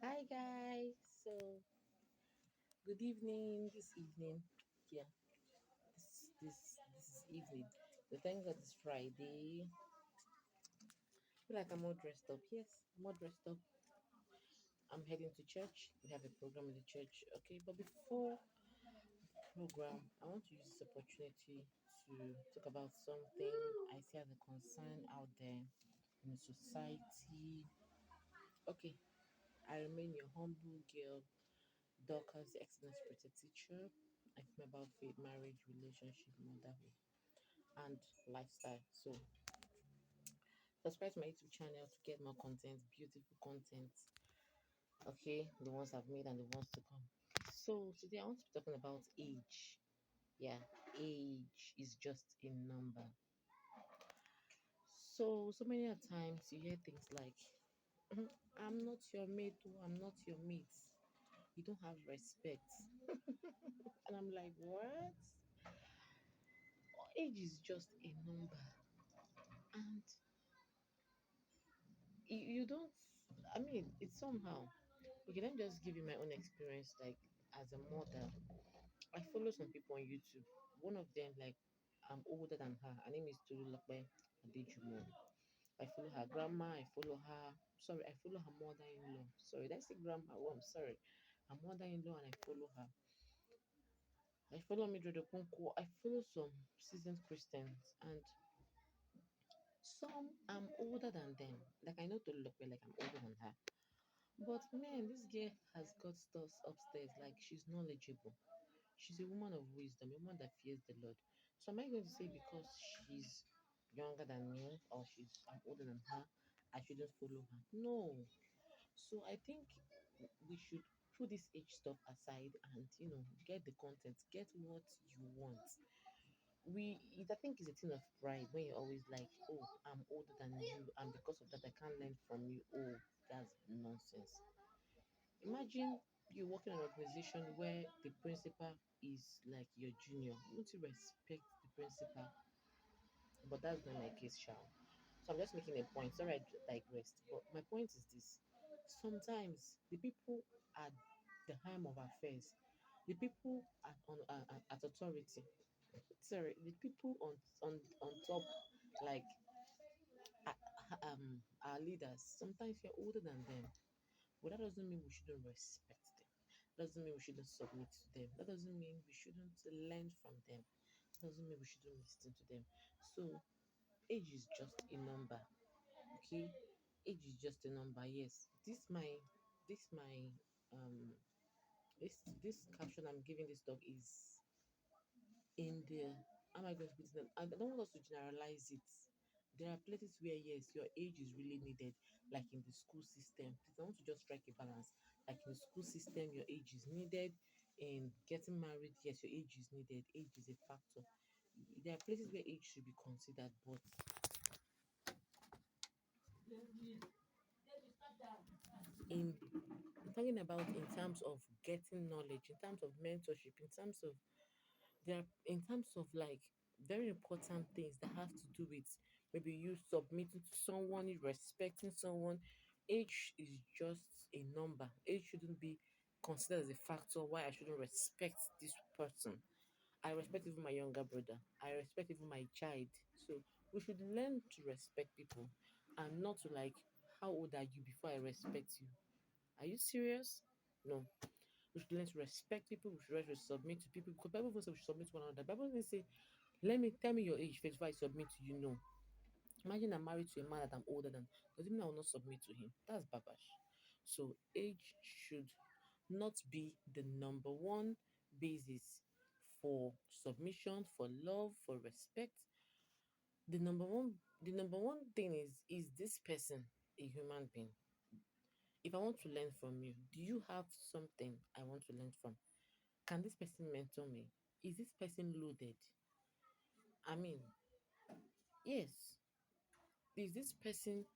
Hi guys. Good evening. This evening, yeah, this is evening. So thank God it's Friday. Feel like I'm all dressed up. Yes, I'm all dressed up. I'm heading to church. We have a program in the church. Okay, but before program, I want to use this opportunity to talk about something I see as a concern out there in the society. Okay, I remain your humble girl, Dorcas, the excellent spirited teacher. I film about faith, marriage, relationship, motherhood, and lifestyle. So, subscribe to my YouTube channel to get more content, beautiful content. Okay, the ones I've made and the ones to come. So, today I want to be talking about age. Yeah, age is just a number. So many a times you hear things like, "Mhm, I'm not your mate, oh, I'm not your mate. You don't have respect." And I'm like, what? Age is just a number. And you don't, I mean, it's somehow. Okay, let me just give you my own experience. Like, as a mother, I follow some people on YouTube. One of them, like, I'm older than her. Her name is Tululokbe Adejumo. I follow her grandma. I follow her. Sorry, I follow her mother-in-law. Sorry, did I say grandma? Oh, I'm sorry. Her mother-in-law, and I follow her. I follow Midro Kunku. I follow some seasoned Christians, and some I'm older than them. Like, I know Tululokbe, like I'm older than her. But man, this girl has got stuff upstairs. Like, she's knowledgeable. She's a woman of wisdom, a woman that fears the Lord. So am I going to say because she's younger than me or I'm older than her, I shouldn't follow her? No. So I think we should put this age stuff aside and get the content, get what you want. I think it's a thing of pride when you're always like, oh, I'm older than you, and because of that I can't learn from you. Oh, that's nonsense. Imagine you work in an organization where the principal is like your junior. Won't you respect the principal? But that's not my case, Shao. So I'm just making a point. Sorry, I digressed. But my point is this: sometimes the people at the helm of affairs, the people at authority, sorry, the people on top, like our leaders. Sometimes you're older than them. But that doesn't mean we shouldn't respect them. Doesn't mean we shouldn't submit to them. That doesn't mean we shouldn't learn from them. Doesn't mean we shouldn't listen to them. So age is just a number. Okay? Age is just a number. Yes. This my um this caption I'm giving this dog is in the how am I going to put it? I don't want us to generalize it. There are places where yes, your age is really needed, like in the school system. Please, I want to just strike a balance. Like in the school system, your age is needed. In getting married, yes, your age is needed. Age is a factor. There are places where age should be considered, but in I'm talking about in terms of getting knowledge, in terms of mentorship, in terms of in terms of like very important things that have to do with maybe you submitting to someone, you respecting someone. Age is just a number. Age shouldn't be considered as a factor why I shouldn't respect this person. I respect even my younger brother. I respect even my child. So we should learn to respect people and not to like, how old are you before I respect you? Are you serious? No. We should learn to respect people. We should learn to submit to people because Bible even says we should submit to one another. Bible doesn't say, tell me your age first before I submit to you. No. Imagine I'm married to a man that I'm older than. Does it mean I will not submit to him? That's babash. So age should not be the number one basis for submission, for love, for respect. The number one thing is this person a human being? If I want to learn from you, do you have something I want to learn from? Can this person mentor me? Is this person loaded? I mean, yes. Is this person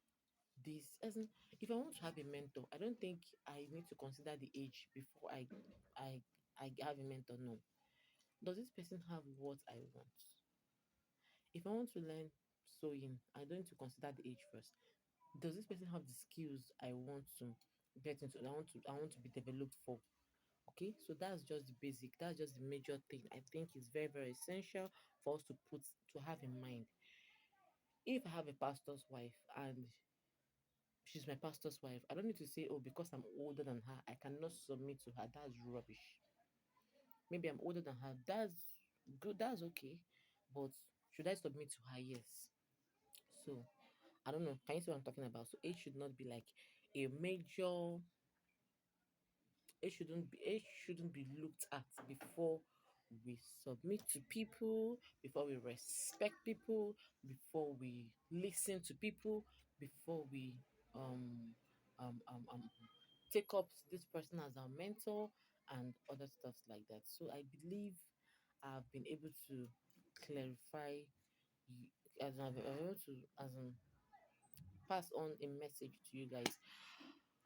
this as in, if I want to have a mentor, I don't think I need to consider the age before I I have a mentor. No. Does this person have what I want? If I want to learn sewing, I don't need to consider the age first. Does this person have the skills I want to get into, I want to be developed for. Okay, so that's just the basic, that's just the major thing I think is very, very essential for us to put, to have in mind. If I have a pastor's wife and she's my pastor's wife, I don't need to say, oh, because I'm older than her, I cannot submit to her. That's rubbish. Maybe I'm older than her. That's good. That's okay. But should I submit to her? Yes. So I don't know. Can you see what I'm talking about? So age should not be like a major. It shouldn't be looked at before we submit to people, before we respect people, before we listen to people, before we um take up this person as our mentor and other stuff like that. So I believe I've been able to clarify as I've been able to as pass on a message to you guys.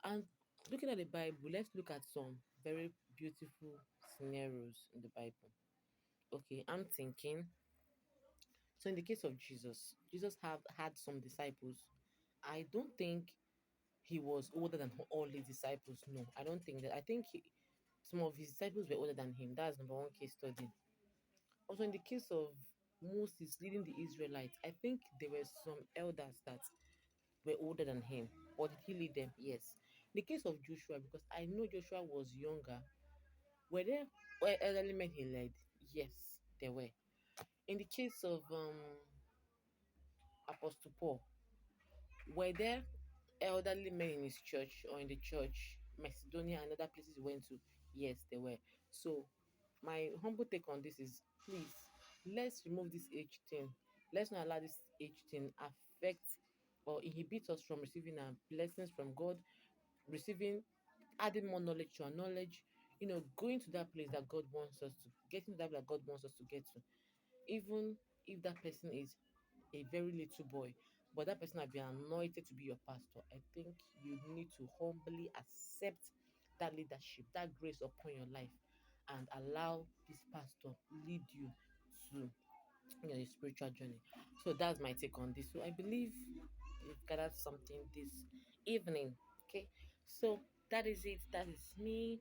And looking at the Bible, let's look at some very beautiful scenarios in the Bible. Okay, I'm thinking. So in the case of Jesus, Jesus have had some disciples. I don't think he was older than all his disciples. No, I don't think that. I think some of his disciples were older than him. That's number one case study. Also, in the case of Moses leading the Israelites, I think there were some elders that were older than him. Or did he lead them? Yes. In the case of Joshua, because I know Joshua was younger, were elderly men he led? Yes, there were. In the case of Apostle Paul, were there elderly men in his church or in the church, Macedonia and other places he went to? Yes, there were. So, my humble take on this is, please, let's remove this age thing. Let's not allow this age thing affect or inhibit us from receiving our blessings from God, receiving, adding more knowledge to our knowledge, going to that place that God wants us to, getting to that that God wants us to get to. Even if that person is a very little boy, but that person has been anointed to be your pastor, I think you need to humbly accept that leadership, that grace upon your life, and allow this pastor lead you to your spiritual journey. So that's my take on this. So I believe you've gathered something this evening. Okay, so that is it. That is me.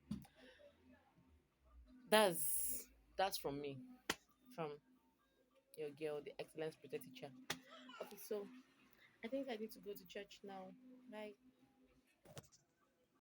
That's from me, from your girl, the excellence project teacher. Okay, so I think I need to go to church now. Bye.